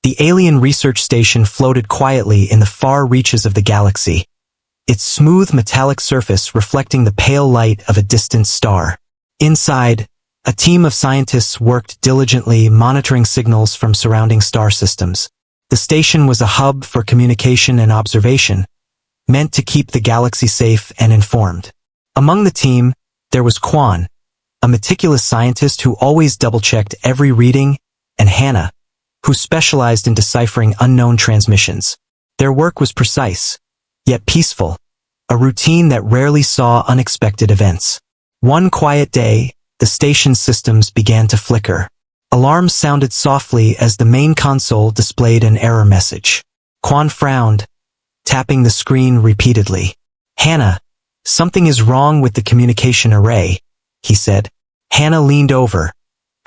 The alien research station floated quietly in the far reaches of the galaxy, its smooth metallic surface reflecting the pale light of a distant star. Inside, a team of scientists worked diligently monitoring signals from surrounding star systems. The station was a hub for communication and observation, meant to keep the galaxy safe and informed. Among the team, there was Quan, a meticulous scientist who always double-checked every reading, and Hannah, who specialized in deciphering unknown transmissions. Their work was precise, yet peaceful, a routine that rarely saw unexpected events. One quiet day, the station's systems began to flicker. Alarms sounded softly as the main console displayed an error message. Quan frowned, tapping the screen repeatedly. "Hannah, something is wrong with the communication array," he said. Hannah leaned over,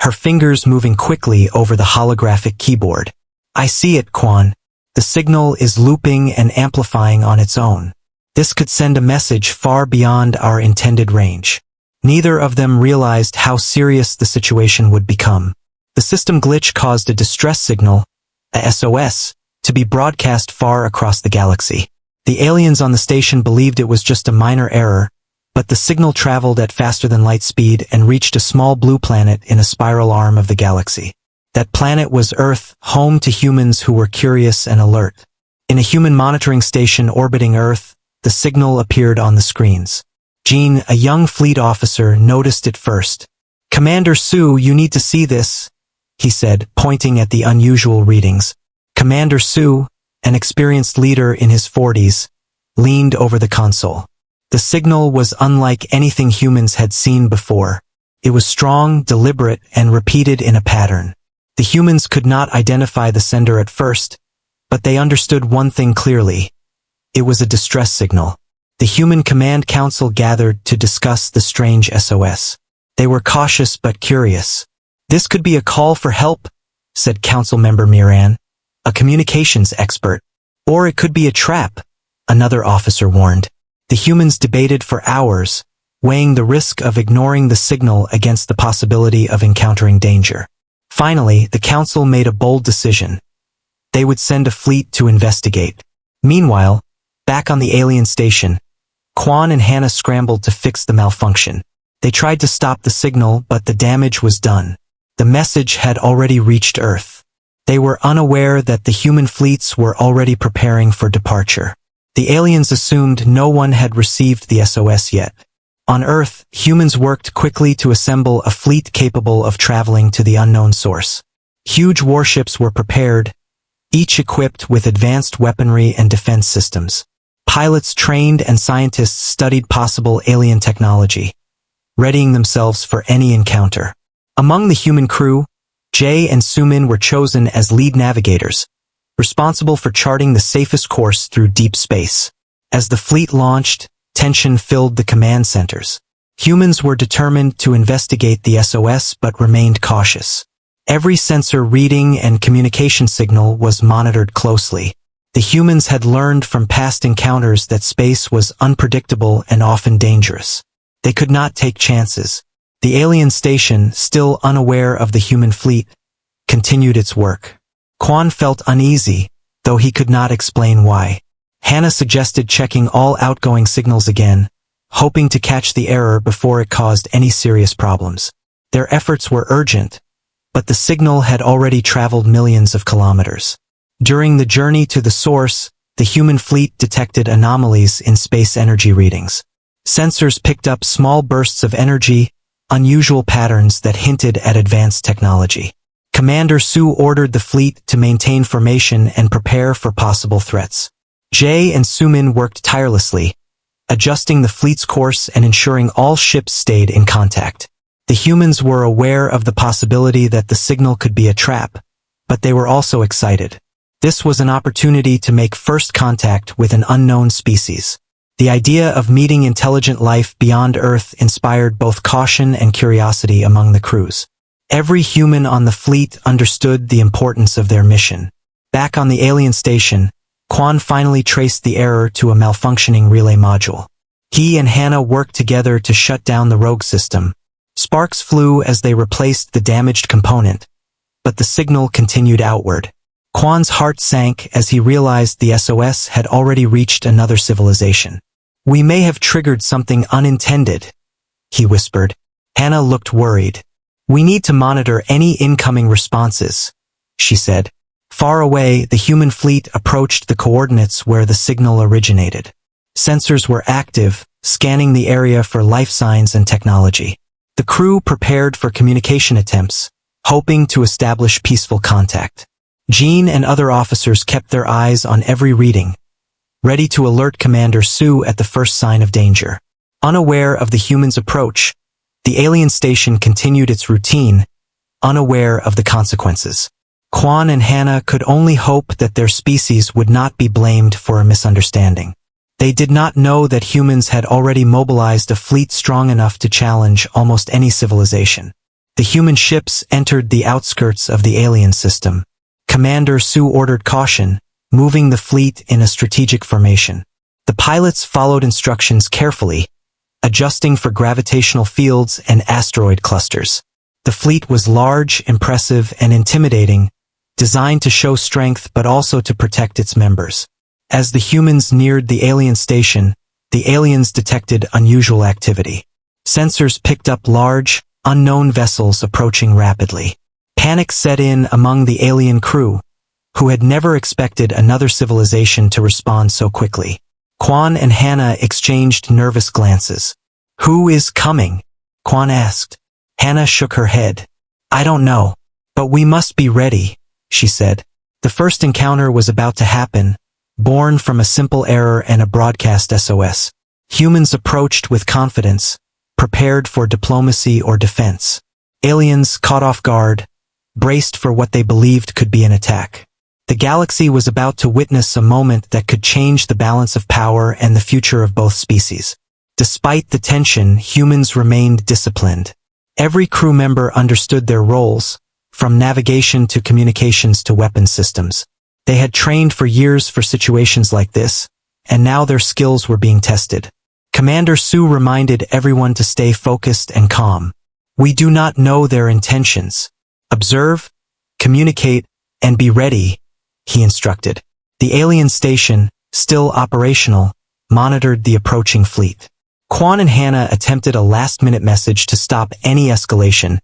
her fingers moving quickly over the holographic keyboard. "I see it, Quan. The signal is looping and amplifying on its own. This could send a message far beyond our intended range." Neither of them realized how serious the situation would become. The system glitch caused a distress signal, a SOS, to be broadcast far across the galaxy. The aliens on the station believed it was just a minor error, but the signal traveled at faster than light speed and reached a small blue planet in a spiral arm of the galaxy. That planet was Earth, home to humans who were curious and alert. In a human monitoring station orbiting Earth, the signal appeared on the screens. Jean, a young fleet officer, noticed it first. "Commander Sue, you need to see this," he said, pointing at the unusual readings. Commander Sue, an experienced leader in his 40s, leaned over the console. The signal was unlike anything humans had seen before. It was strong, deliberate, and repeated in a pattern. The humans could not identify the sender at first, but they understood one thing clearly. It was a distress signal. The human command council gathered to discuss the strange SOS. They were cautious but curious. "This could be a call for help," said Council Member Miran, a communications expert. "Or it could be a trap," another officer warned. The humans debated for hours, weighing the risk of ignoring the signal against the possibility of encountering danger. Finally, the council made a bold decision. They would send a fleet to investigate. Meanwhile, back on the alien station, Quan and Hannah scrambled to fix the malfunction. They tried to stop the signal, but the damage was done. The message had already reached Earth. They were unaware that the human fleets were already preparing for departure. The aliens assumed no one had received the SOS yet. On Earth, humans worked quickly to assemble a fleet capable of traveling to the unknown source. Huge warships were prepared, each equipped with advanced weaponry and defense systems. Pilots trained and scientists studied possible alien technology, readying themselves for any encounter. Among the human crew, Jay and Sumin were chosen as lead navigators, responsible for charting the safest course through deep space. As the fleet launched, tension filled the command centers. Humans were determined to investigate the SOS but remained cautious. Every sensor reading and communication signal was monitored closely. The humans had learned from past encounters that space was unpredictable and often dangerous. They could not take chances. The alien station, still unaware of the human fleet, continued its work. Quan felt uneasy, though he could not explain why. Hannah suggested checking all outgoing signals again, hoping to catch the error before it caused any serious problems. Their efforts were urgent, but the signal had already traveled millions of kilometers. During the journey to the source, the human fleet detected anomalies in space energy readings. Sensors picked up small bursts of energy, unusual patterns that hinted at advanced technology. Commander Sue ordered the fleet to maintain formation and prepare for possible threats. Jay and Sumin worked tirelessly, adjusting the fleet's course and ensuring all ships stayed in contact. The humans were aware of the possibility that the signal could be a trap, but they were also excited. This was an opportunity to make first contact with an unknown species. The idea of meeting intelligent life beyond Earth inspired both caution and curiosity among the crews. Every human on the fleet understood the importance of their mission. Back on the alien station, Quan finally traced the error to a malfunctioning relay module. He and Hannah worked together to shut down the rogue system. Sparks flew as they replaced the damaged component, but the signal continued outward. Quan's heart sank as he realized the SOS had already reached another civilization. "We may have triggered something unintended," he whispered. Hannah looked worried. "We need to monitor any incoming responses," she said. Far away, the human fleet approached the coordinates where the signal originated. Sensors were active, scanning the area for life signs and technology. The crew prepared for communication attempts, hoping to establish peaceful contact. Jean and other officers kept their eyes on every reading, ready to alert Commander Sue at the first sign of danger. Unaware of the humans' approach, the alien station continued its routine, unaware of the consequences. Quan and Hannah could only hope that their species would not be blamed for a misunderstanding. They did not know that humans had already mobilized a fleet strong enough to challenge almost any civilization. The human ships entered the outskirts of the alien system. Commander Sue ordered caution, moving the fleet in a strategic formation. The pilots followed instructions carefully, adjusting for gravitational fields and asteroid clusters. The fleet was large, impressive, and intimidating, designed to show strength but also to protect its members. As the humans neared the alien station, the aliens detected unusual activity. Sensors picked up large, unknown vessels approaching rapidly. Panic set in among the alien crew, who had never expected another civilization to respond so quickly. Quan and Hannah exchanged nervous glances. "Who is coming?" Quan asked. Hannah shook her head. "I don't know, but we must be ready," she said. The first encounter was about to happen, born from a simple error and a broadcast SOS. Humans approached with confidence, prepared for diplomacy or defense. Aliens, caught off guard, braced for what they believed could be an attack. The galaxy was about to witness a moment that could change the balance of power and the future of both species. Despite the tension, humans remained disciplined. Every crew member understood their roles, from navigation to communications to weapon systems. They had trained for years for situations like this, and now their skills were being tested. Commander Sue reminded everyone to stay focused and calm. "We do not know their intentions. Observe, communicate, and be ready," he instructed. The alien station, still operational, monitored the approaching fleet. Quan and Hannah attempted a last-minute message to stop any escalation,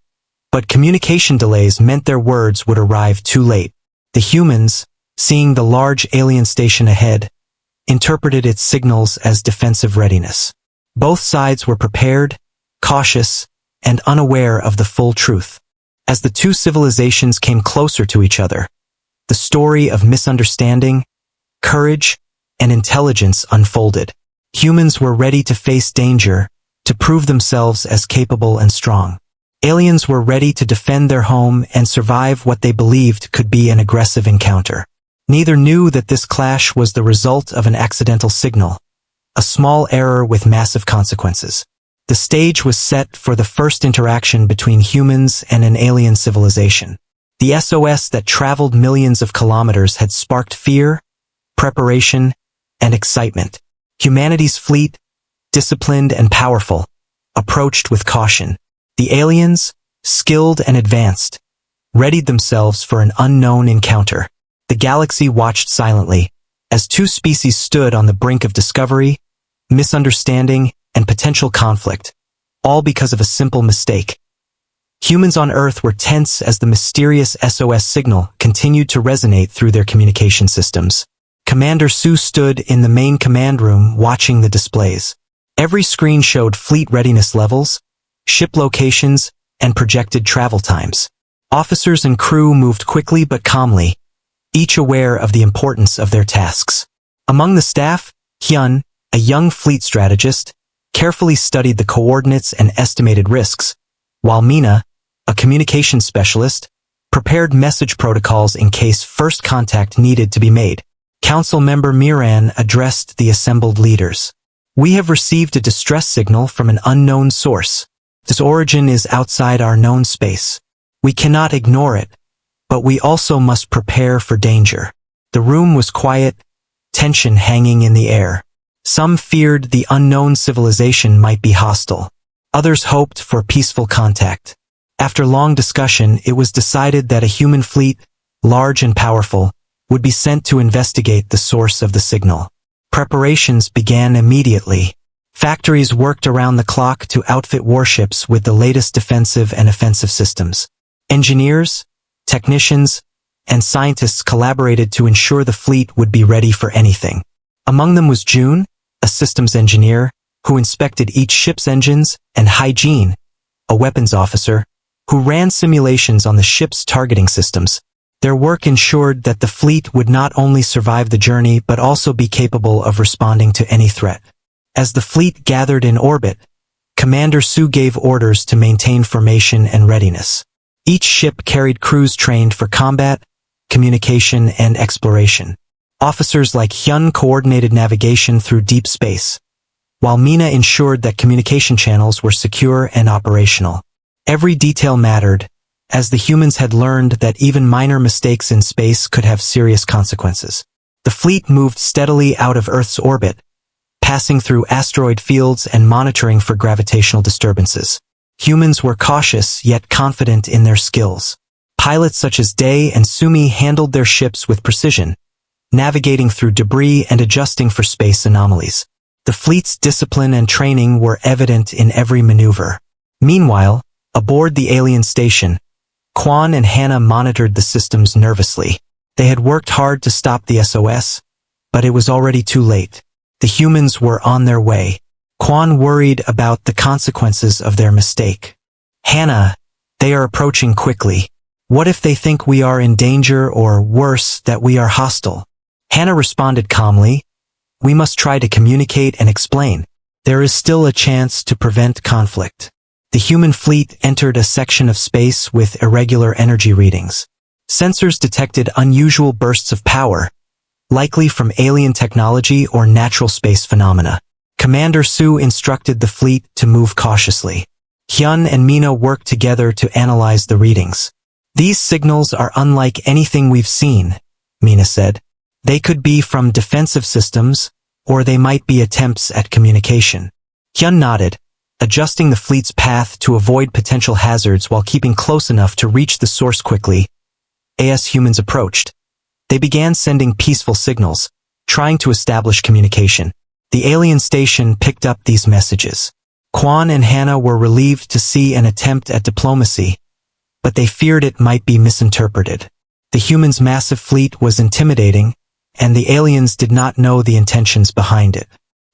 but communication delays meant their words would arrive too late. The humans, seeing the large alien station ahead, interpreted its signals as defensive readiness. Both sides were prepared, cautious, and unaware of the full truth. As the two civilizations came closer to each other, the story of misunderstanding, courage, and intelligence unfolded. Humans were ready to face danger, to prove themselves as capable and strong. Aliens were ready to defend their home and survive what they believed could be an aggressive encounter. Neither knew that this clash was the result of an accidental signal, a small error with massive consequences. The stage was set for the first interaction between humans and an alien civilization. The SOS that traveled millions of kilometers had sparked fear, preparation, and excitement. Humanity's fleet, disciplined and powerful, approached with caution. The aliens, skilled and advanced, readied themselves for an unknown encounter. The galaxy watched silently, as two species stood on the brink of discovery, misunderstanding, and potential conflict, all because of a simple mistake. Humans on Earth were tense as the mysterious SOS signal continued to resonate through their communication systems. Commander Sue stood in the main command room watching the displays. Every screen showed fleet readiness levels, ship locations, and projected travel times. Officers and crew moved quickly but calmly, each aware of the importance of their tasks. Among the staff, Hyun, a young fleet strategist, carefully studied the coordinates and estimated risks, while Mina, a communications specialist, prepared message protocols in case first contact needed to be made. Council member Miran addressed the assembled leaders. "We have received a distress signal from an unknown source. Its origin is outside our known space. We cannot ignore it, but we also must prepare for danger." The room was quiet, tension hanging in the air. Some feared the unknown civilization might be hostile. Others hoped for peaceful contact. After long discussion, it was decided that a human fleet, large and powerful, would be sent to investigate the source of the signal. Preparations began immediately. Factories worked around the clock to outfit warships with the latest defensive and offensive systems. Engineers, technicians, and scientists collaborated to ensure the fleet would be ready for anything. Among them was June, a systems engineer, who inspected each ship's engines, and Hygiene, a weapons officer, who ran simulations on the ship's targeting systems. Their work ensured that the fleet would not only survive the journey but also be capable of responding to any threat. As the fleet gathered in orbit, Commander Sue gave orders to maintain formation and readiness. Each ship carried crews trained for combat, communication, and exploration. Officers like Hyun coordinated navigation through deep space, while Mina ensured that communication channels were secure and operational. Every detail mattered, as the humans had learned that even minor mistakes in space could have serious consequences. The fleet moved steadily out of Earth's orbit, passing through asteroid fields and monitoring for gravitational disturbances. Humans were cautious yet confident in their skills. Pilots such as Day and Sumi handled their ships with precision, navigating through debris and adjusting for space anomalies. The fleet's discipline and training were evident in every maneuver. Meanwhile, aboard the alien station, Kwon and Hannah monitored the systems nervously. They had worked hard to stop the SOS, but it was already too late. The humans were on their way. Kwon worried about the consequences of their mistake. Hannah, they are approaching quickly. What if they think we are in danger or, worse, that we are hostile? Hannah responded calmly, we must try to communicate and explain. There is still a chance to prevent conflict. The human fleet entered a section of space with irregular energy readings. Sensors detected unusual bursts of power, likely from alien technology or natural space phenomena. Commander Sue instructed the fleet to move cautiously. Hyun and Mina worked together to analyze the readings. These signals are unlike anything we've seen, Mina said. They could be from defensive systems, or they might be attempts at communication. Hyun nodded, adjusting the fleet's path to avoid potential hazards while keeping close enough to reach the source quickly. As humans approached, they began sending peaceful signals, trying to establish communication. The alien station picked up these messages. Kwon and Hannah were relieved to see an attempt at diplomacy, but they feared it might be misinterpreted. The humans' massive fleet was intimidating, and the aliens did not know the intentions behind it.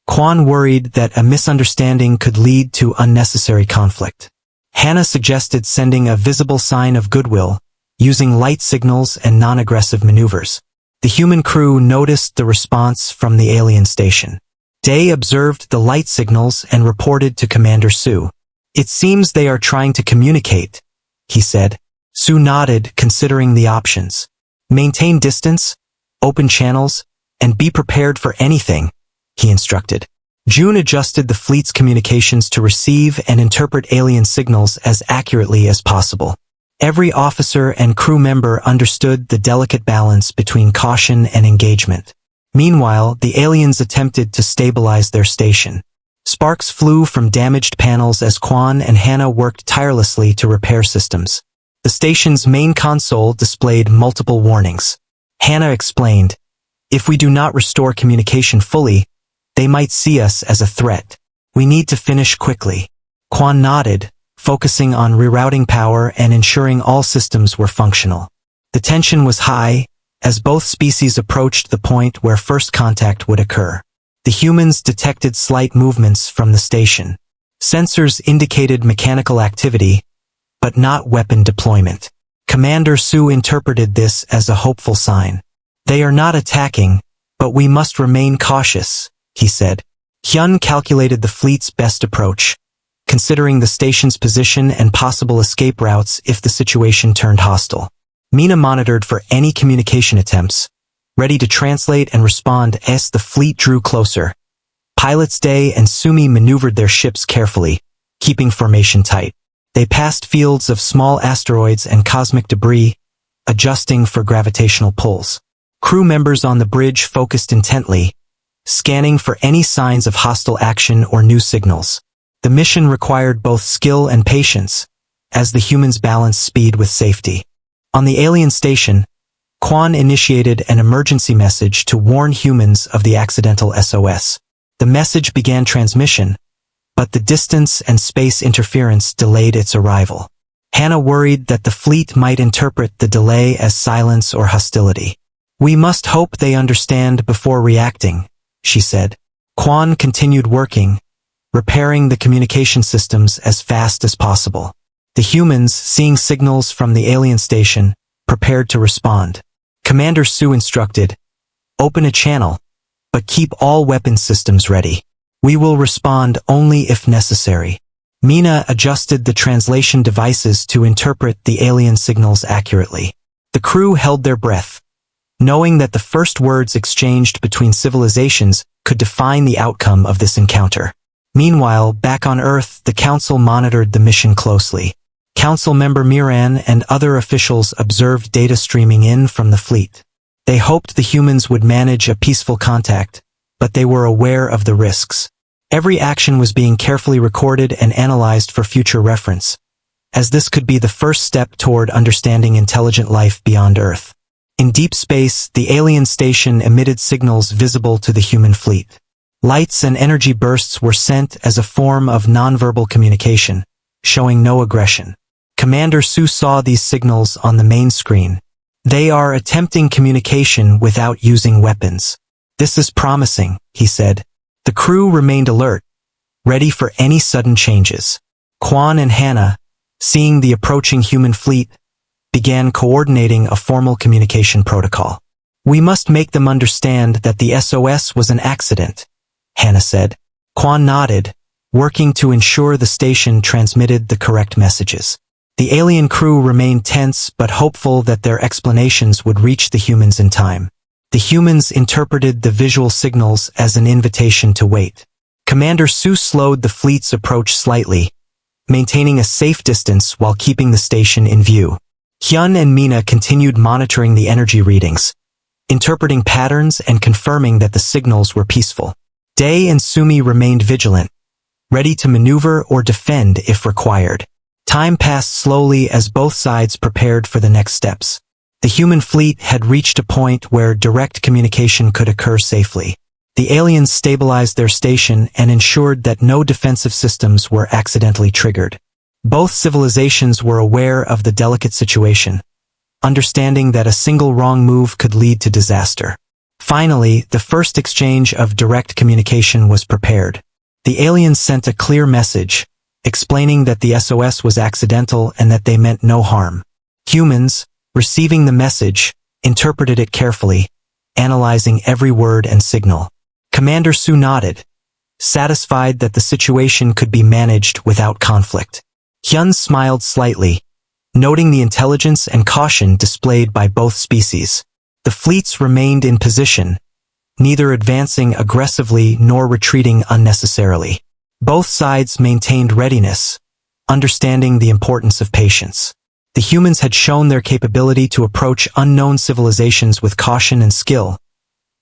Kwon worried that a misunderstanding could lead to unnecessary conflict. Hannah suggested sending a visible sign of goodwill, using light signals and non-aggressive maneuvers. The human crew noticed the response from the alien station. Day observed the light signals and reported to Commander Sue. It seems they are trying to communicate, he said. Sue nodded, considering the options. Maintain distance, open channels, and be prepared for anything, he instructed. June adjusted the fleet's communications to receive and interpret alien signals as accurately as possible. Every officer and crew member understood the delicate balance between caution and engagement. Meanwhile, the aliens attempted to stabilize their station. Sparks flew from damaged panels as Kwon and Hannah worked tirelessly to repair systems. The station's main console displayed multiple warnings. Hannah explained, if we do not restore communication fully, they might see us as a threat. We need to finish quickly. Kwon nodded, focusing on rerouting power and ensuring all systems were functional. The tension was high, as both species approached the point where first contact would occur. The humans detected slight movements from the station. Sensors indicated mechanical activity, but not weapon deployment. Commander Sue interpreted this as a hopeful sign. They are not attacking, but we must remain cautious, he said. Hyun calculated the fleet's best approach, considering the station's position and possible escape routes if the situation turned hostile. Mina monitored for any communication attempts, ready to translate and respond as the fleet drew closer. Pilots Day and Sumi maneuvered their ships carefully, keeping formation tight. They passed fields of small asteroids and cosmic debris, adjusting for gravitational pulls. Crew members on the bridge focused intently, scanning for any signs of hostile action or new signals. The mission required both skill and patience, as the humans balanced speed with safety. On the alien station, Quan initiated an emergency message to warn humans of the accidental SOS. The message began transmission, but the distance and space interference delayed its arrival. Hannah worried that the fleet might interpret the delay as silence or hostility. "We must hope they understand before reacting," she said. Quan continued working, repairing the communication systems as fast as possible. The humans, seeing signals from the alien station, prepared to respond. Commander Sue instructed, "Open a channel, but keep all weapon systems ready. We will respond only if necessary." Mina adjusted the translation devices to interpret the alien signals accurately. The crew held their breath, knowing that the first words exchanged between civilizations could define the outcome of this encounter. Meanwhile, back on Earth, the Council monitored the mission closely. Council member Miran and other officials observed data streaming in from the fleet. They hoped the humans would manage a peaceful contact, but they were aware of the risks. Every action was being carefully recorded and analyzed for future reference, as this could be the first step toward understanding intelligent life beyond Earth. In deep space, the alien station emitted signals visible to the human fleet. Lights and energy bursts were sent as a form of nonverbal communication, showing no aggression. Commander Sue saw these signals on the main screen. "They are attempting communication without using weapons. This is promising," he said. The crew remained alert, ready for any sudden changes. Quan and Hannah, seeing the approaching human fleet, began coordinating a formal communication protocol. "We must make them understand that the SOS was an accident," Hannah said. Quan nodded, working to ensure the station transmitted the correct messages. The alien crew remained tense but hopeful that their explanations would reach the humans in time. The humans interpreted the visual signals as an invitation to wait. Commander Sue slowed the fleet's approach slightly, maintaining a safe distance while keeping the station in view. Hyun and Mina continued monitoring the energy readings, interpreting patterns and confirming that the signals were peaceful. Dae and Sumi remained vigilant, ready to maneuver or defend if required. Time passed slowly as both sides prepared for the next steps. The human fleet had reached a point where direct communication could occur safely. The aliens stabilized their station and ensured that no defensive systems were accidentally triggered. Both civilizations were aware of the delicate situation, understanding that a single wrong move could lead to disaster. Finally, the first exchange of direct communication was prepared. The aliens sent a clear message, explaining that the SOS was accidental and that they meant no harm. Humans, receiving the message, interpreted it carefully, analyzing every word and signal. Commander Sue nodded, satisfied that the situation could be managed without conflict. Hyun smiled slightly, noting the intelligence and caution displayed by both species. The fleets remained in position, neither advancing aggressively nor retreating unnecessarily. Both sides maintained readiness, understanding the importance of patience. The humans had shown their capability to approach unknown civilizations with caution and skill,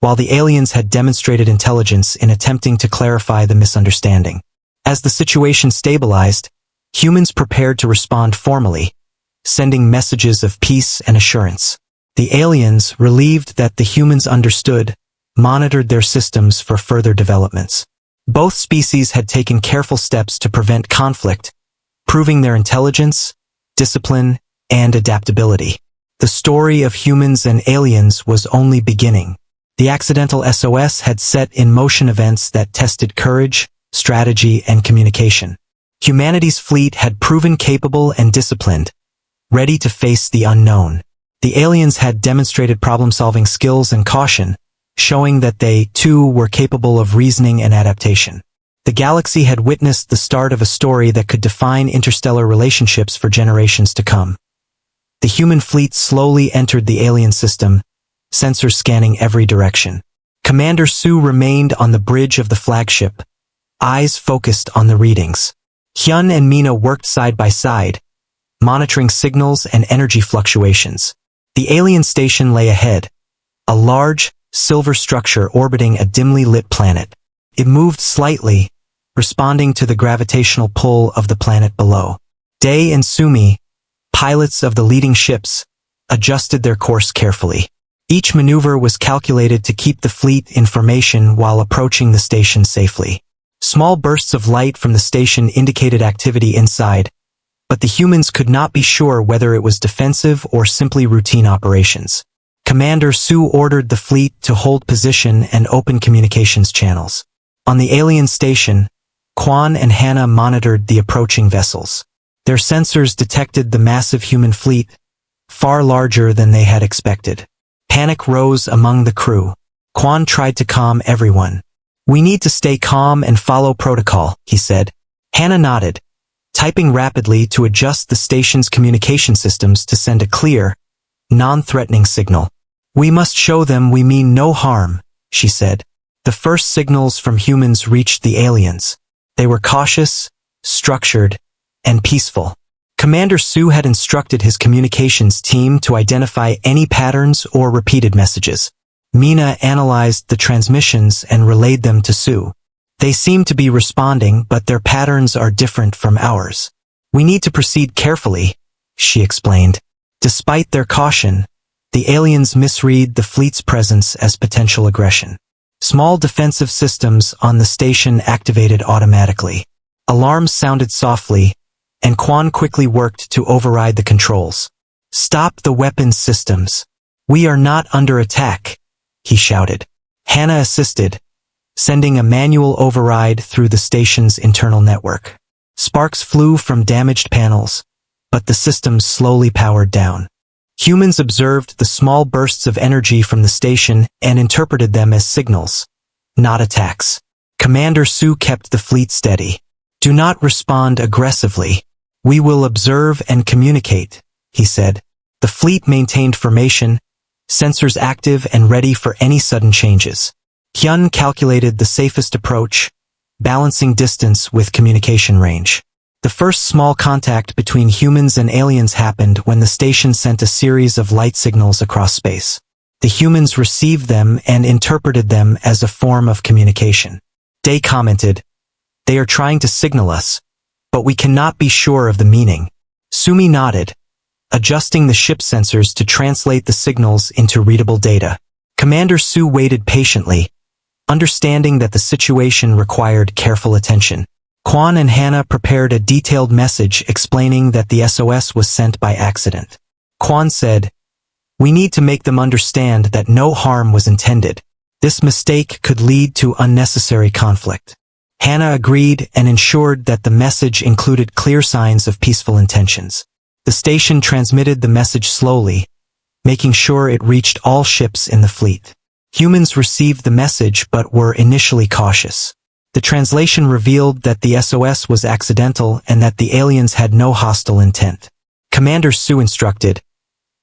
while the aliens had demonstrated intelligence in attempting to clarify the misunderstanding. As the situation stabilized, humans prepared to respond formally, sending messages of peace and assurance. The aliens, relieved that the humans understood, monitored their systems for further developments. Both species had taken careful steps to prevent conflict, proving their intelligence, discipline, and adaptability. The story of humans and aliens was only beginning. The accidental SOS had set in motion events that tested courage, strategy, and communication. Humanity's fleet had proven capable and disciplined, ready to face the unknown. The aliens had demonstrated problem-solving skills and caution, showing that they, too, were capable of reasoning and adaptation. The galaxy had witnessed the start of a story that could define interstellar relationships for generations to come. The human fleet slowly entered the alien system, sensors scanning every direction. Commander Sue remained on the bridge of the flagship, eyes focused on the readings. Hyun and Mina worked side by side, monitoring signals and energy fluctuations. The alien station lay ahead, a large, silver structure orbiting a dimly lit planet. It moved slightly, responding to the gravitational pull of the planet below. Dae and Sumi, pilots of the leading ships, adjusted their course carefully. Each maneuver was calculated to keep the fleet in formation while approaching the station safely. Small bursts of light from the station indicated activity inside, but the humans could not be sure whether it was defensive or simply routine operations. Commander Su ordered the fleet to hold position and open communications channels. On the alien station, Quan and Hannah monitored the approaching vessels. Their sensors detected the massive human fleet, far larger than they had expected. Panic rose among the crew. Quan tried to calm everyone. "We need to stay calm and follow protocol," he said. Hannah nodded, typing rapidly to adjust the station's communication systems to send a clear, non-threatening signal. "We must show them we mean no harm," she said. The first signals from humans reached the aliens. They were cautious, structured, and peaceful. Commander Su had instructed his communications team to identify any patterns or repeated messages. Mina analyzed the transmissions and relayed them to Su. "They seem to be responding, but their patterns are different from ours. We need to proceed carefully," she explained. Despite their caution, the aliens misread the fleet's presence as potential aggression. Small defensive systems on the station activated automatically. Alarms sounded softly, and Quan quickly worked to override the controls. "Stop the weapons systems. We are not under attack," he shouted. Hannah assisted, sending a manual override through the station's internal network. Sparks flew from damaged panels, but the systems slowly powered down. Humans observed the small bursts of energy from the station and interpreted them as signals, not attacks. Commander Su kept the fleet steady. "Do not respond aggressively. We will observe and communicate," he said. The fleet maintained formation, sensors active and ready for any sudden changes. Hyun calculated the safest approach, balancing distance with communication range. The first small contact between humans and aliens happened when the station sent a series of light signals across space. The humans received them and interpreted them as a form of communication. Day commented, "They are trying to signal us, but we cannot be sure of the meaning." Sumi nodded, adjusting the ship sensors to translate the signals into readable data. Commander Su waited patiently, understanding that the situation required careful attention. Quan and Hannah prepared a detailed message explaining that the SOS was sent by accident. Quan said, "We need to make them understand that no harm was intended. This mistake could lead to unnecessary conflict." Hannah agreed and ensured that the message included clear signs of peaceful intentions. The station transmitted the message slowly, making sure it reached all ships in the fleet. Humans received the message but were initially cautious. The translation revealed that the SOS was accidental and that the aliens had no hostile intent. Commander Su instructed,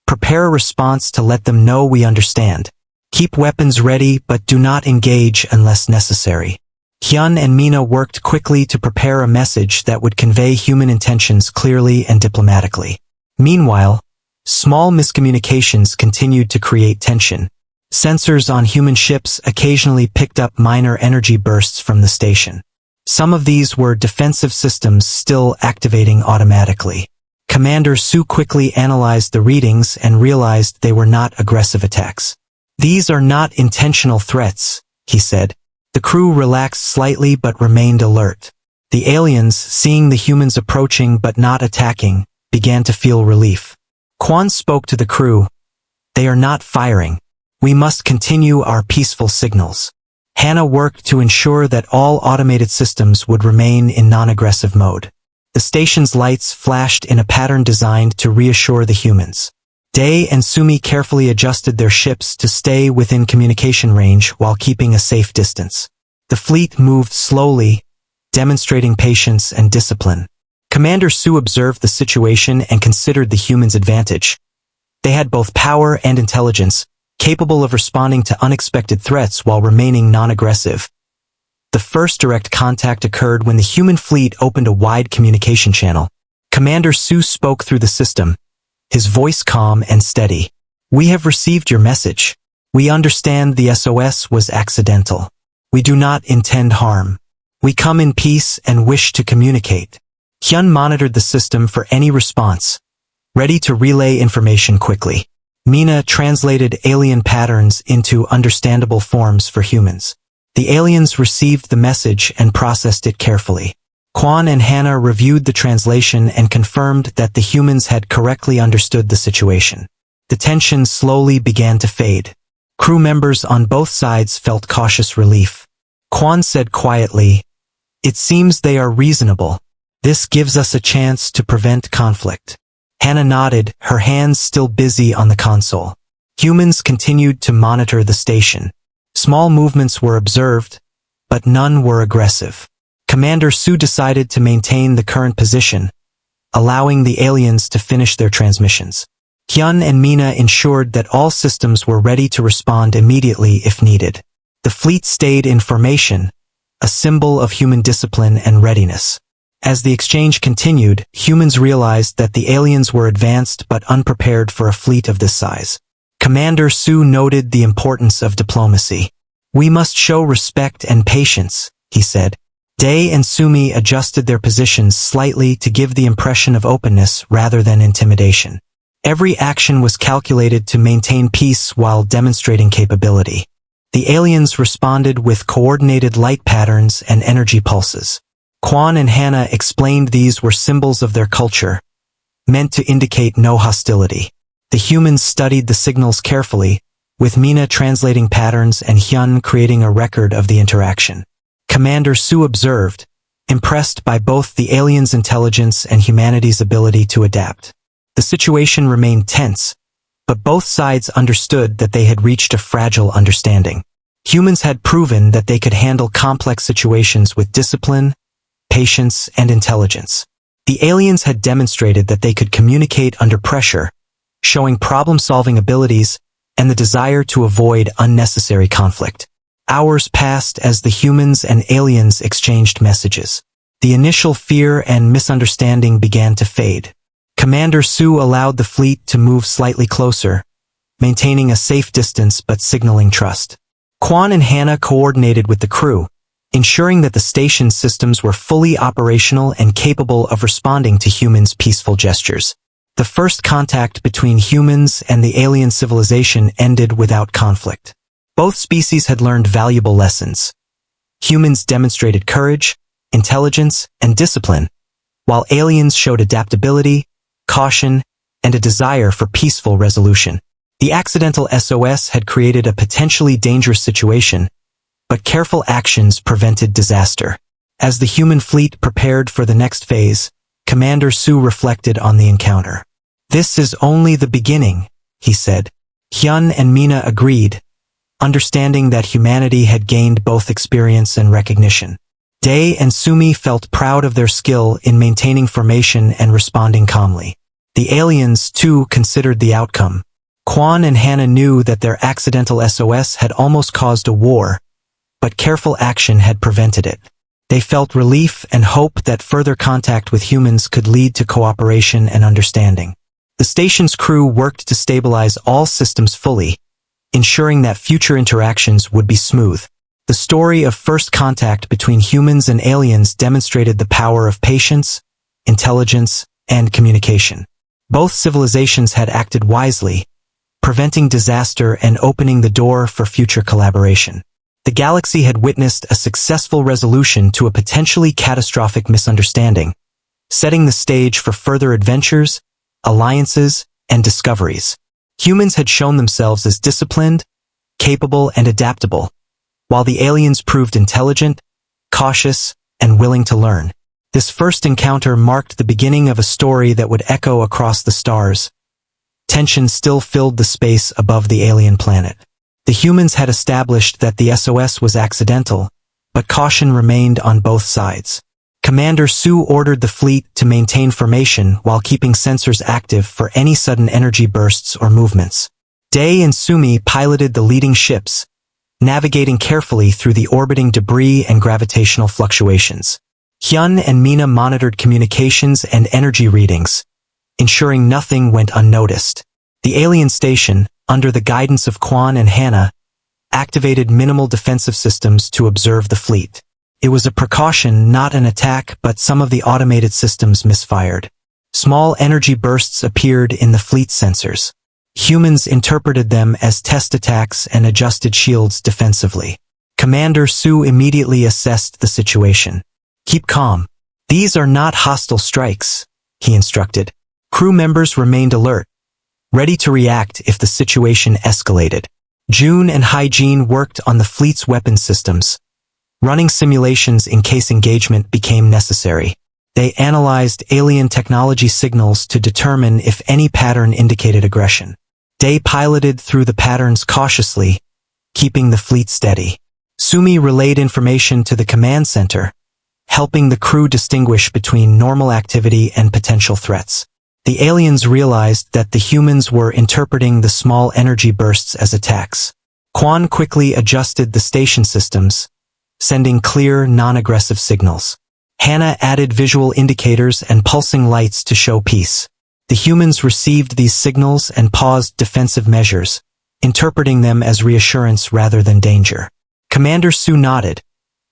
"Prepare a response to let them know we understand. Keep weapons ready but do not engage unless necessary." Hyun and Mina worked quickly to prepare a message that would convey human intentions clearly and diplomatically. Meanwhile, small miscommunications continued to create tension. Sensors on human ships occasionally picked up minor energy bursts from the station. Some of these were defensive systems still activating automatically. Commander Su quickly analyzed the readings and realized they were not aggressive attacks. "These are not intentional threats," he said. The crew relaxed slightly but remained alert. The aliens, seeing the humans approaching but not attacking, began to feel relief. Quan spoke to the crew, "They are not firing. We must continue our peaceful signals." Hannah worked to ensure that all automated systems would remain in non-aggressive mode. The station's lights flashed in a pattern designed to reassure the humans. Day and Sumi carefully adjusted their ships to stay within communication range while keeping a safe distance. The fleet moved slowly, demonstrating patience and discipline. Commander Su observed the situation and considered the humans' advantage. They had both power and intelligence, capable of responding to unexpected threats while remaining non-aggressive. The first direct contact occurred when the human fleet opened a wide communication channel. Commander Su spoke through the system, his voice calm and steady. "We have received your message. We understand the SOS was accidental. We do not intend harm. We come in peace and wish to communicate." Hyun monitored the system for any response, ready to relay information quickly. Mina translated alien patterns into understandable forms for humans. The aliens received the message and processed it carefully. Quan and Hannah reviewed the translation and confirmed that the humans had correctly understood the situation. The tension slowly began to fade. Crew members on both sides felt cautious relief. Quan said quietly, "It seems they are reasonable. This gives us a chance to prevent conflict." Hannah nodded, her hands still busy on the console. Humans continued to monitor the station. Small movements were observed, but none were aggressive. Commander Su decided to maintain the current position, allowing the aliens to finish their transmissions. Hyun and Mina ensured that all systems were ready to respond immediately if needed. The fleet stayed in formation, a symbol of human discipline and readiness. As the exchange continued, humans realized that the aliens were advanced but unprepared for a fleet of this size. Commander Su noted the importance of diplomacy. "We must show respect and patience," he said. Day and Sumi adjusted their positions slightly to give the impression of openness rather than intimidation. Every action was calculated to maintain peace while demonstrating capability. The aliens responded with coordinated light patterns and energy pulses. Quan and Hannah explained these were symbols of their culture, meant to indicate no hostility. The humans studied the signals carefully, with Mina translating patterns and Hyun creating a record of the interaction. Commander Su observed, impressed by both the aliens' intelligence and humanity's ability to adapt. The situation remained tense, but both sides understood that they had reached a fragile understanding. Humans had proven that they could handle complex situations with discipline, patience, and intelligence. The aliens had demonstrated that they could communicate under pressure, showing problem-solving abilities and the desire to avoid unnecessary conflict. Hours passed as the humans and aliens exchanged messages. The initial fear and misunderstanding began to fade. Commander Su allowed the fleet to move slightly closer, maintaining a safe distance but signaling trust. Quan and Hannah coordinated with the crew, ensuring that the station's systems were fully operational and capable of responding to humans' peaceful gestures. The first contact between humans and the alien civilization ended without conflict. Both species had learned valuable lessons. Humans demonstrated courage, intelligence, and discipline, while aliens showed adaptability, caution, and a desire for peaceful resolution. The accidental SOS had created a potentially dangerous situation, but careful actions prevented disaster. As the human fleet prepared for the next phase, Commander Su reflected on the encounter. "This is only the beginning," he said. Hyun and Mina agreed, understanding that humanity had gained both experience and recognition. Day and Sumi felt proud of their skill in maintaining formation and responding calmly. The aliens, too, considered the outcome. Quan and Hannah knew that their accidental SOS had almost caused a war, but careful action had prevented it. They felt relief and hope that further contact with humans could lead to cooperation and understanding. The station's crew worked to stabilize all systems fully, ensuring that future interactions would be smooth. The story of first contact between humans and aliens demonstrated the power of patience, intelligence, and communication. Both civilizations had acted wisely, preventing disaster and opening the door for future collaboration. The galaxy had witnessed a successful resolution to a potentially catastrophic misunderstanding, setting the stage for further adventures, alliances, and discoveries. Humans had shown themselves as disciplined, capable, and adaptable, while the aliens proved intelligent, cautious, and willing to learn. This first encounter marked the beginning of a story that would echo across the stars. Tension still filled the space above the alien planet. The humans had established that the SOS was accidental, but caution remained on both sides. Commander Su ordered the fleet to maintain formation while keeping sensors active for any sudden energy bursts or movements. Day and Sumi piloted the leading ships, navigating carefully through the orbiting debris and gravitational fluctuations. Hyun and Mina monitored communications and energy readings, ensuring nothing went unnoticed. The alien station, under the guidance of Quan and Hannah, activated minimal defensive systems to observe the fleet. It was a precaution, not an attack, but some of the automated systems misfired. Small energy bursts appeared in the fleet sensors. Humans interpreted them as test attacks and adjusted shields defensively. Commander Su immediately assessed the situation. "Keep calm. These are not hostile strikes," he instructed. Crew members remained alert, ready to react if the situation escalated. June and Hygiene worked on the fleet's weapon systems, running simulations in case engagement became necessary. They analyzed alien technology signals to determine if any pattern indicated aggression. Day piloted through the patterns cautiously, keeping the fleet steady. Sumi relayed information to the command center, helping the crew distinguish between normal activity and potential threats. The aliens realized that the humans were interpreting the small energy bursts as attacks. Quan quickly adjusted the station systems, sending clear, non-aggressive signals. Hannah added visual indicators and pulsing lights to show peace. The humans received these signals and paused defensive measures, interpreting them as reassurance rather than danger. Commander Su nodded,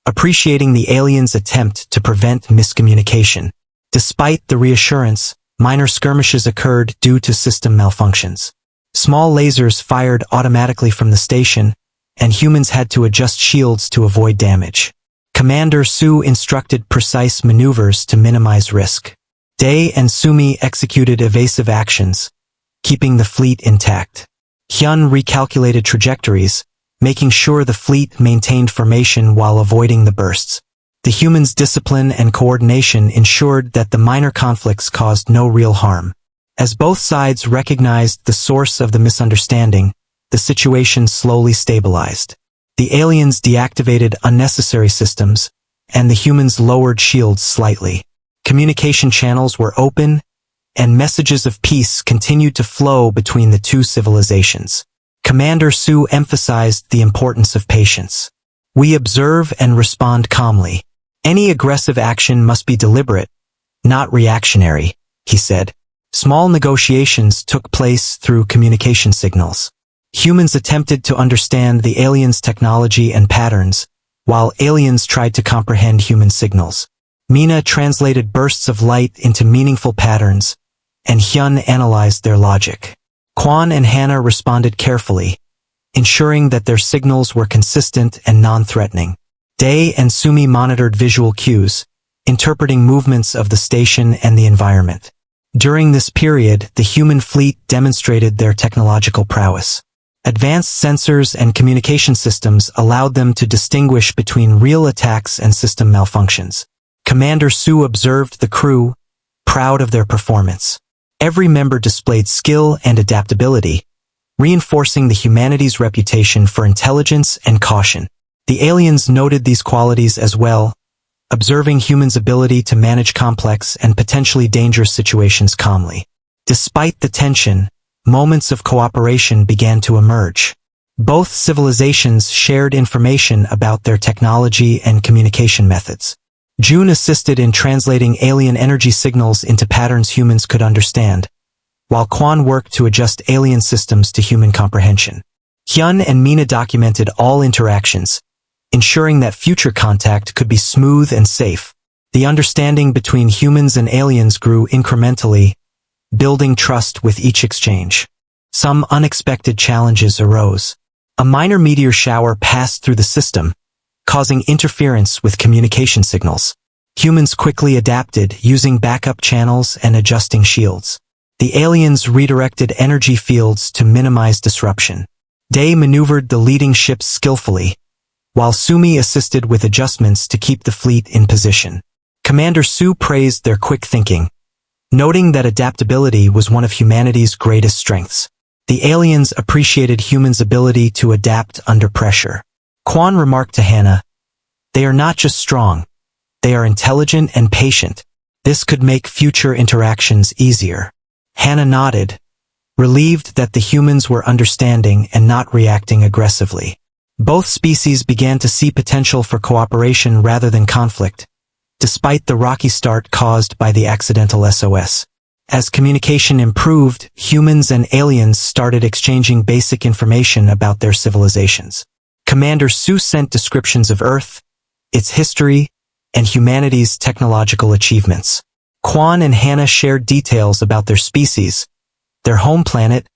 appreciating the aliens' attempt to prevent miscommunication. Despite the reassurance, minor skirmishes occurred due to system malfunctions. Small lasers fired automatically from the station, and humans had to adjust shields to avoid damage. Commander Su instructed precise maneuvers to minimize risk. Day and Sumi executed evasive actions, keeping the fleet intact. Hyun recalculated trajectories, making sure the fleet maintained formation while avoiding the bursts. The humans' discipline and coordination ensured that the minor conflicts caused no real harm. As both sides recognized the source of the misunderstanding, the situation slowly stabilized. The aliens deactivated unnecessary systems, and the humans lowered shields slightly. Communication channels were open, and messages of peace continued to flow between the two civilizations. Commander Su emphasized the importance of patience. "We observe and respond calmly. Any aggressive action must be deliberate, not reactionary," he said. Small negotiations took place through communication signals. Humans attempted to understand the aliens' technology and patterns, while aliens tried to comprehend human signals. Mina translated bursts of light into meaningful patterns, and Hyun analyzed their logic. Quan and Hannah responded carefully, ensuring that their signals were consistent and non-threatening. Day and Sumi monitored visual cues, interpreting movements of the station and the environment. During this period, the human fleet demonstrated their technological prowess. Advanced sensors and communication systems allowed them to distinguish between real attacks and system malfunctions. Commander Su observed the crew, proud of their performance. Every member displayed skill and adaptability, reinforcing the humanity's reputation for intelligence and caution. The aliens noted these qualities as well, observing humans' ability to manage complex and potentially dangerous situations calmly. Despite the tension, moments of cooperation began to emerge. Both civilizations shared information about their technology and communication methods. June assisted in translating alien energy signals into patterns humans could understand, while Quan worked to adjust alien systems to human comprehension. Hyun and Mina documented all interactions, ensuring that future contact could be smooth and safe. The understanding between humans and aliens grew incrementally, building trust with each exchange. Some unexpected challenges arose. A minor meteor shower passed through the system, causing interference with communication signals. Humans quickly adapted, using backup channels and adjusting shields. The aliens redirected energy fields to minimize disruption. Day maneuvered the leading ships skillfully, while Sumi assisted with adjustments to keep the fleet in position. Commander Su praised their quick thinking, noting that adaptability was one of humanity's greatest strengths. The aliens appreciated humans' ability to adapt under pressure. Quan remarked to Hannah, "They are not just strong, they are intelligent and patient. This could make future interactions easier." Hannah nodded, relieved that the humans were understanding and not reacting aggressively. Both species began to see potential for cooperation rather than conflict, despite the rocky start caused by the accidental SOS. As communication improved, humans and aliens started exchanging basic information about their civilizations. Commander Su sent descriptions of Earth, its history, and humanity's technological achievements. Quan and Hannah shared details about their species, their home planet,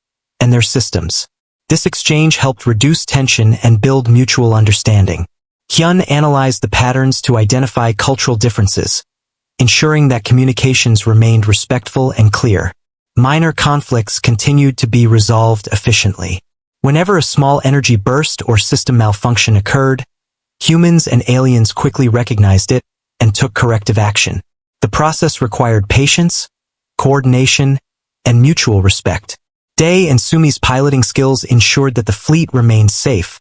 and their systems. This exchange helped reduce tension and build mutual understanding. Hyun analyzed the patterns to identify cultural differences, ensuring that communications remained respectful and clear. Minor conflicts continued to be resolved efficiently. Whenever a small energy burst or system malfunction occurred, humans and aliens quickly recognized it and took corrective action. The process required patience, coordination, and mutual respect. Dae and Sumi's piloting skills ensured that the fleet remained safe,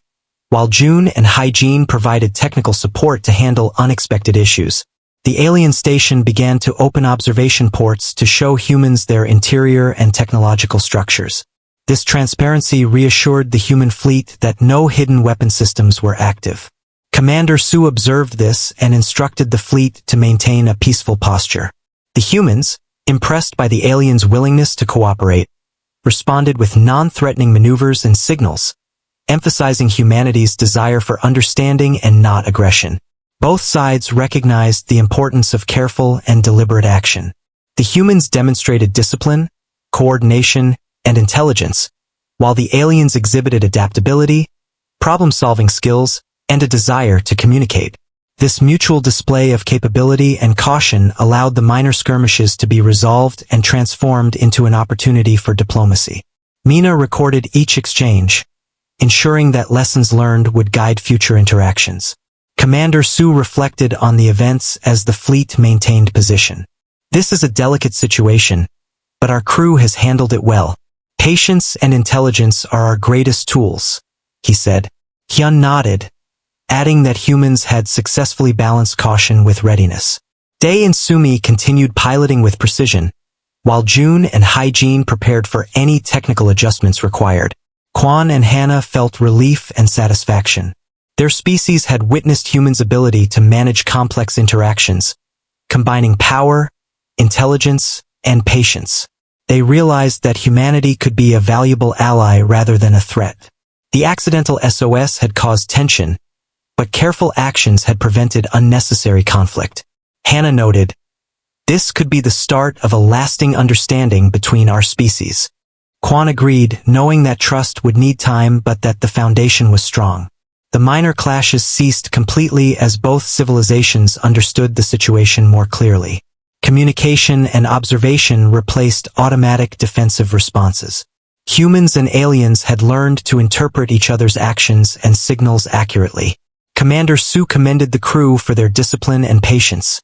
while June and Hygiene provided technical support to handle unexpected issues. The alien station began to open observation ports to show humans their interior and technological structures. This transparency reassured the human fleet that no hidden weapon systems were active. Commander Su observed this and instructed the fleet to maintain a peaceful posture. The humans, impressed by the aliens' willingness to cooperate, responded with non-threatening maneuvers and signals, emphasizing humanity's desire for understanding and not aggression. Both sides recognized the importance of careful and deliberate action. The humans demonstrated discipline, coordination, and intelligence, while the aliens exhibited adaptability, problem-solving skills, and a desire to communicate. This mutual display of capability and caution allowed the minor skirmishes to be resolved and transformed into an opportunity for diplomacy. Mina recorded each exchange, ensuring that lessons learned would guide future interactions. Commander Su reflected on the events as the fleet maintained position. This is a delicate situation, but our crew has handled it well. Patience and intelligence are our greatest tools, he said. Hyun nodded, adding that humans had successfully balanced caution with readiness. Dae and Sumi continued piloting with precision, while June and Hygiene prepared for any technical adjustments required. Kwon and Hannah felt relief and satisfaction. Their species had witnessed humans' ability to manage complex interactions, combining power, intelligence, and patience. They realized that humanity could be a valuable ally rather than a threat. The accidental SOS had caused tension, but careful actions had prevented unnecessary conflict. Hannah noted, "This could be the start of a lasting understanding between our species." Kwon agreed, knowing that trust would need time but that the foundation was strong. The minor clashes ceased completely as both civilizations understood the situation more clearly. Communication and observation replaced automatic defensive responses. Humans and aliens had learned to interpret each other's actions and signals accurately. Commander Su commended the crew for their discipline and patience,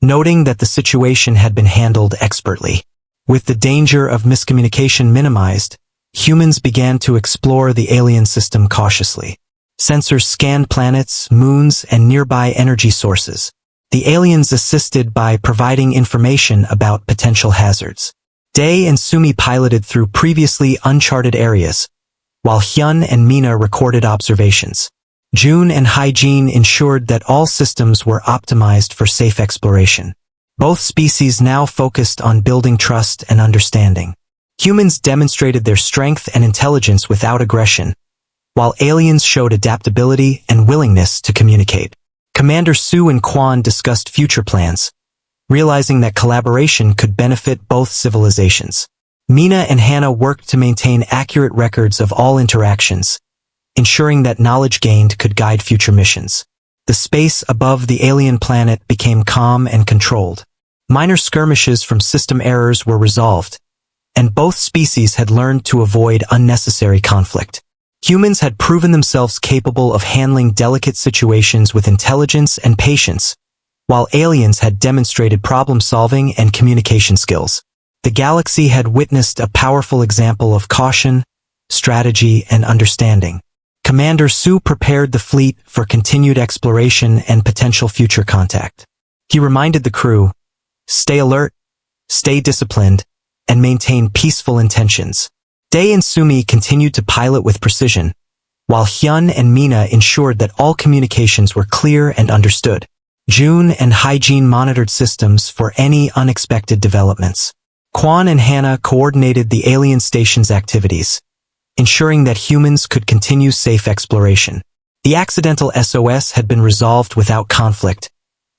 noting that the situation had been handled expertly. With the danger of miscommunication minimized, humans began to explore the alien system cautiously. Sensors scanned planets, moons, and nearby energy sources. The aliens assisted by providing information about potential hazards. Dae and Sumi piloted through previously uncharted areas, while Hyun and Mina recorded observations. June and Hygiene ensured that all systems were optimized for safe exploration. Both species now focused on building trust and understanding. Humans demonstrated their strength and intelligence without aggression, while aliens showed adaptability and willingness to communicate. Commander Su and Kwon discussed future plans, realizing that collaboration could benefit both civilizations. Mina and Hannah worked to maintain accurate records of all interactions, ensuring that knowledge gained could guide future missions. The space above the alien planet became calm and controlled. Minor skirmishes from system errors were resolved, and both species had learned to avoid unnecessary conflict. Humans had proven themselves capable of handling delicate situations with intelligence and patience, while aliens had demonstrated problem-solving and communication skills. The galaxy had witnessed a powerful example of caution, strategy, and understanding. Commander Su prepared the fleet for continued exploration and potential future contact. He reminded the crew, "Stay alert, stay disciplined, and maintain peaceful intentions." Dae and Sumi continued to pilot with precision, while Hyun and Mina ensured that all communications were clear and understood. June and Hygiene monitored systems for any unexpected developments. Kwon and Hannah coordinated the alien station's activities, ensuring that humans could continue safe exploration. The accidental SOS had been resolved without conflict,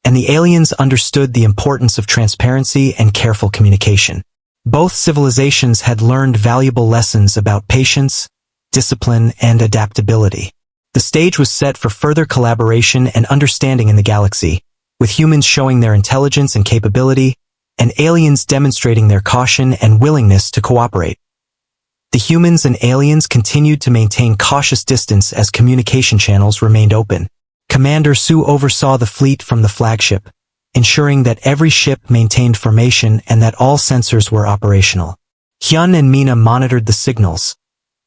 and the aliens understood the importance of transparency and careful communication. Both civilizations had learned valuable lessons about patience, discipline, and adaptability. The stage was set for further collaboration and understanding in the galaxy, with humans showing their intelligence and capability, and aliens demonstrating their caution and willingness to cooperate. The humans and aliens continued to maintain cautious distance as communication channels remained open. Commander Su oversaw the fleet from the flagship, ensuring that every ship maintained formation and that all sensors were operational. Hyun and Mina monitored the signals,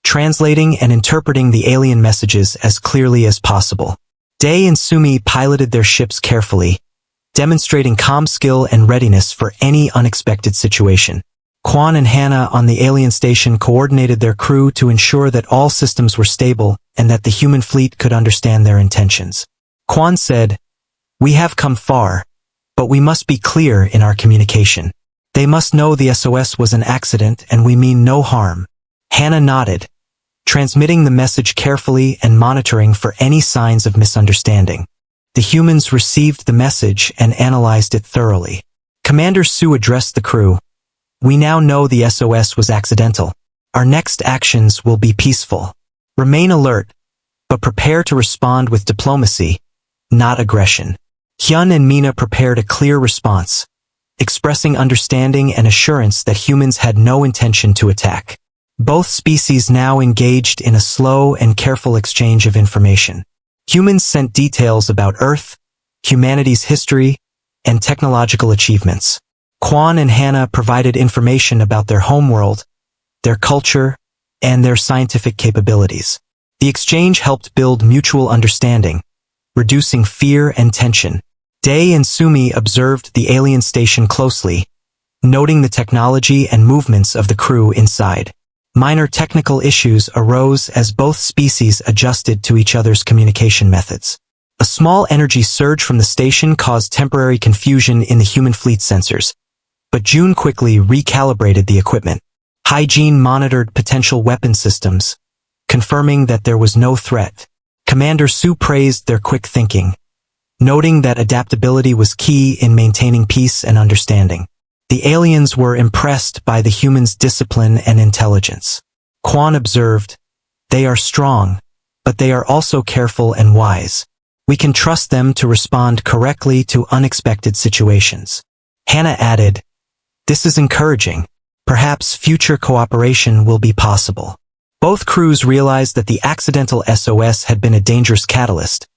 translating and interpreting the alien messages as clearly as possible. Dae and Sumi piloted their ships carefully, demonstrating calm skill and readiness for any unexpected situation. Kwon and Hannah on the alien station coordinated their crew to ensure that all systems were stable and that the human fleet could understand their intentions. Kwon said, "We have come far, but we must be clear in our communication. They must know the SOS was an accident and we mean no harm." Hannah nodded, transmitting the message carefully and monitoring for any signs of misunderstanding. The humans received the message and analyzed it thoroughly. Commander Su addressed the crew. "We now know the SOS was accidental. Our next actions will be peaceful. Remain alert, but prepare to respond with diplomacy, not aggression." Hyun and Mina prepared a clear response, expressing understanding and assurance that humans had no intention to attack. Both species now engaged in a slow and careful exchange of information. Humans sent details about Earth, humanity's history, and technological achievements. Kwon and Hannah provided information about their homeworld, their culture, and their scientific capabilities. The exchange helped build mutual understanding, reducing fear and tension. Dae and Sumi observed the alien station closely, noting the technology and movements of the crew inside. Minor technical issues arose as both species adjusted to each other's communication methods. A small energy surge from the station caused temporary confusion in the human fleet sensors, but June quickly recalibrated the equipment. Hygiene monitored potential weapon systems, confirming that there was no threat. Commander Su praised their quick thinking, noting that adaptability was key in maintaining peace and understanding. The aliens were impressed by the humans' discipline and intelligence. Kwon observed, "They are strong, but they are also careful and wise. We can trust them to respond correctly to unexpected situations." Hannah added, "This is encouraging. Perhaps future cooperation will be possible." Both crews realized that the accidental SOS had been a dangerous catalyst,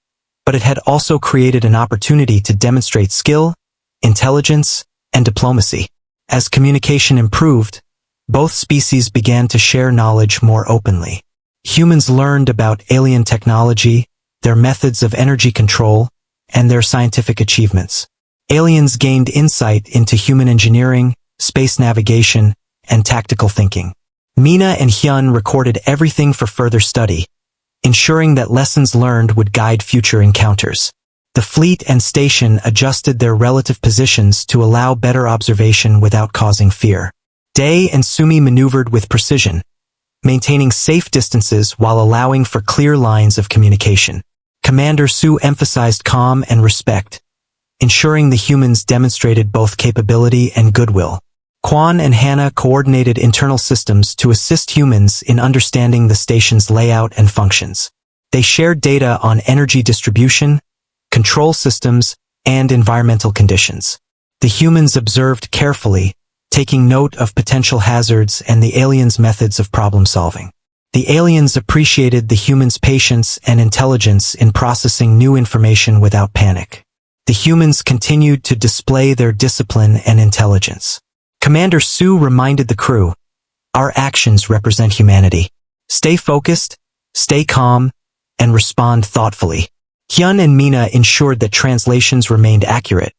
but it had also created an opportunity to demonstrate skill, intelligence, and diplomacy. As communication improved, both species began to share knowledge more openly. Humans learned about alien technology, their methods of energy control, and their scientific achievements. Aliens gained insight into human engineering, space navigation, and tactical thinking. Mina and Hyun recorded everything for further study, ensuring that lessons learned would guide future encounters. The fleet and station adjusted their relative positions to allow better observation without causing fear. Dae and Sumi maneuvered with precision, maintaining safe distances while allowing for clear lines of communication. Commander Su emphasized calm and respect, ensuring the humans demonstrated both capability and goodwill. Kwon and Hannah coordinated internal systems to assist humans in understanding the station's layout and functions. They shared data on energy distribution, control systems, and environmental conditions. The humans observed carefully, taking note of potential hazards and the aliens' methods of problem-solving. The aliens appreciated the humans' patience and intelligence in processing new information without panic. The humans continued to display their discipline and intelligence. Commander Su reminded the crew, "Our actions represent humanity. Stay focused, stay calm, and respond thoughtfully." Hyun and Mina ensured that translations remained accurate,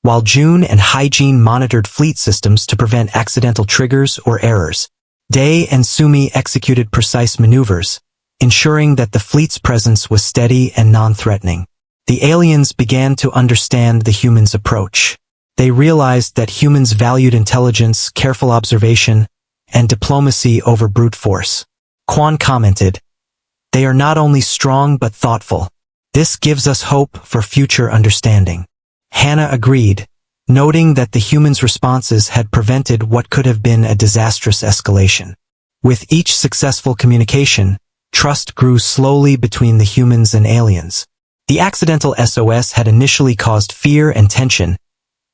while June and Hygiene monitored fleet systems to prevent accidental triggers or errors. Dae and Sumi executed precise maneuvers, ensuring that the fleet's presence was steady and non-threatening. The aliens began to understand the humans' approach. They realized that humans valued intelligence, careful observation, and diplomacy over brute force. Kwon commented, "They are not only strong but thoughtful. This gives us hope for future understanding." Hannah agreed, noting that the humans' responses had prevented what could have been a disastrous escalation. With each successful communication, trust grew slowly between the humans and aliens. The accidental SOS had initially caused fear and tension,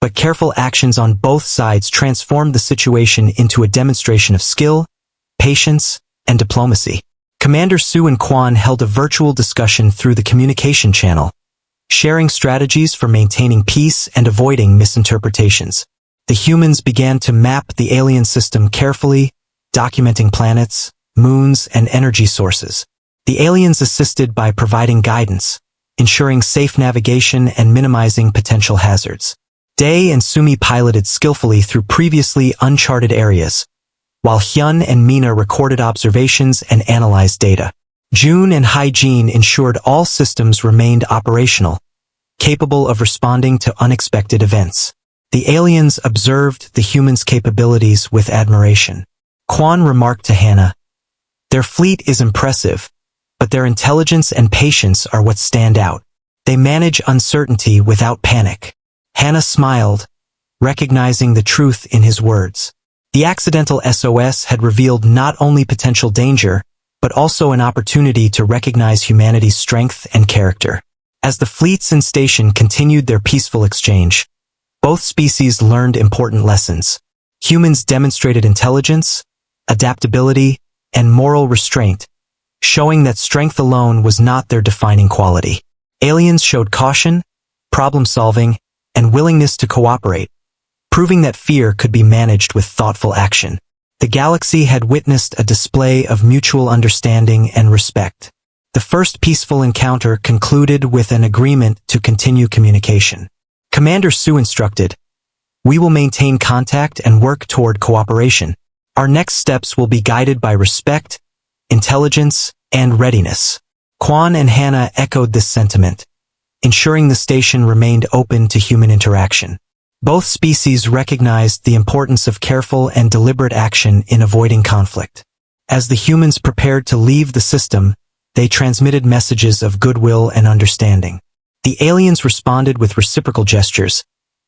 but careful actions on both sides transformed the situation into a demonstration of skill, patience, and diplomacy. Commander Su and Quan held a virtual discussion through the communication channel, sharing strategies for maintaining peace and avoiding misinterpretations. The humans began to map the alien system carefully, documenting planets, moons, and energy sources. The aliens assisted by providing guidance, ensuring safe navigation and minimizing potential hazards. Day and Sumi piloted skillfully through previously uncharted areas, while Hyun and Mina recorded observations and analyzed data. June and Hygiene ensured all systems remained operational, capable of responding to unexpected events. The aliens observed the humans' capabilities with admiration. Quan remarked to Hannah, "Their fleet is impressive, but their intelligence and patience are what stand out. They manage uncertainty without panic." Hannah smiled, recognizing the truth in his words. The accidental SOS had revealed not only potential danger, but also an opportunity to recognize humanity's strength and character. As the fleets and station continued their peaceful exchange, both species learned important lessons. Humans demonstrated intelligence, adaptability, and moral restraint, showing that strength alone was not their defining quality. Aliens showed caution, problem-solving, and willingness to cooperate, proving that fear could be managed with thoughtful action. The galaxy had witnessed a display of mutual understanding and respect. The first peaceful encounter concluded with an agreement to continue communication. Commander Su instructed, "We will maintain contact and work toward cooperation. Our next steps will be guided by respect, intelligence, and readiness." Quan and Hannah echoed this sentiment, ensuring the station remained open to human interaction. Both species recognized the importance of careful and deliberate action in avoiding conflict. As the humans prepared to leave the system, they transmitted messages of goodwill and understanding. The aliens responded with reciprocal gestures,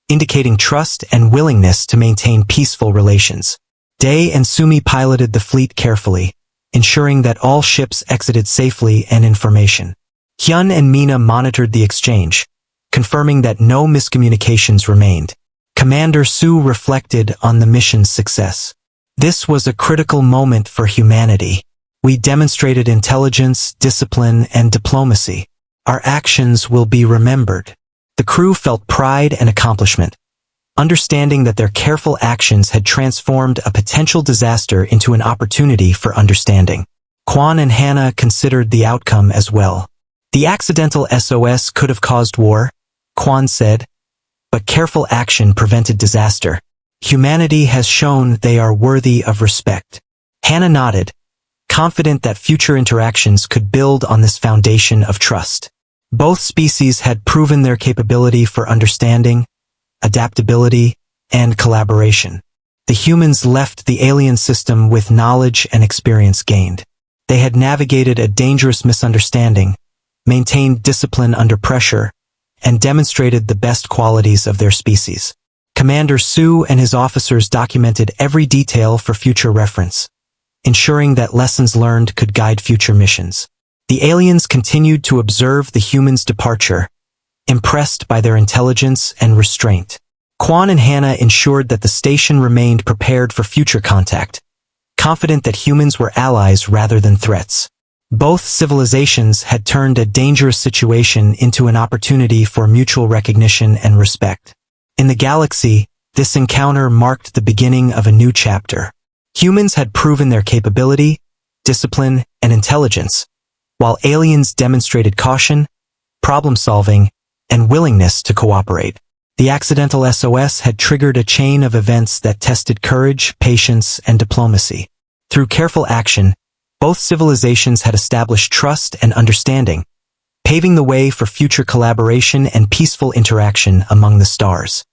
indicating trust and willingness to maintain peaceful relations. Day and Sumi piloted the fleet carefully, ensuring that all ships exited safely and in formation. Hyun and Mina monitored the exchange, confirming that no miscommunications remained. Commander Su reflected on the mission's success. "This was a critical moment for humanity. We demonstrated intelligence, discipline, and diplomacy. Our actions will be remembered." The crew felt pride and accomplishment, understanding that their careful actions had transformed a potential disaster into an opportunity for understanding. Quan and Hannah considered the outcome as well. "The accidental SOS could have caused war," Quan said, "but careful action prevented disaster. Humanity has shown they are worthy of respect." Hannah nodded, confident that future interactions could build on this foundation of trust. Both species had proven their capability for understanding, adaptability, and collaboration. The humans left the alien system with knowledge and experience gained. They had navigated a dangerous misunderstanding, maintained discipline under pressure, and demonstrated the best qualities of their species. Commander Su and his officers documented every detail for future reference, ensuring that lessons learned could guide future missions. The aliens continued to observe the humans' departure, impressed by their intelligence and restraint. Quan and Hannah ensured that the station remained prepared for future contact, confident that humans were allies rather than threats. Both civilizations had turned a dangerous situation into an opportunity for mutual recognition and respect. In the galaxy, this encounter marked the beginning of a new chapter. Humans had proven their capability, discipline, and intelligence, while aliens demonstrated caution, problem-solving, and willingness to cooperate. The accidental SOS had triggered a chain of events that tested courage, patience, and diplomacy. Through careful action, both civilizations had established trust and understanding, paving the way for future collaboration and peaceful interaction among the stars.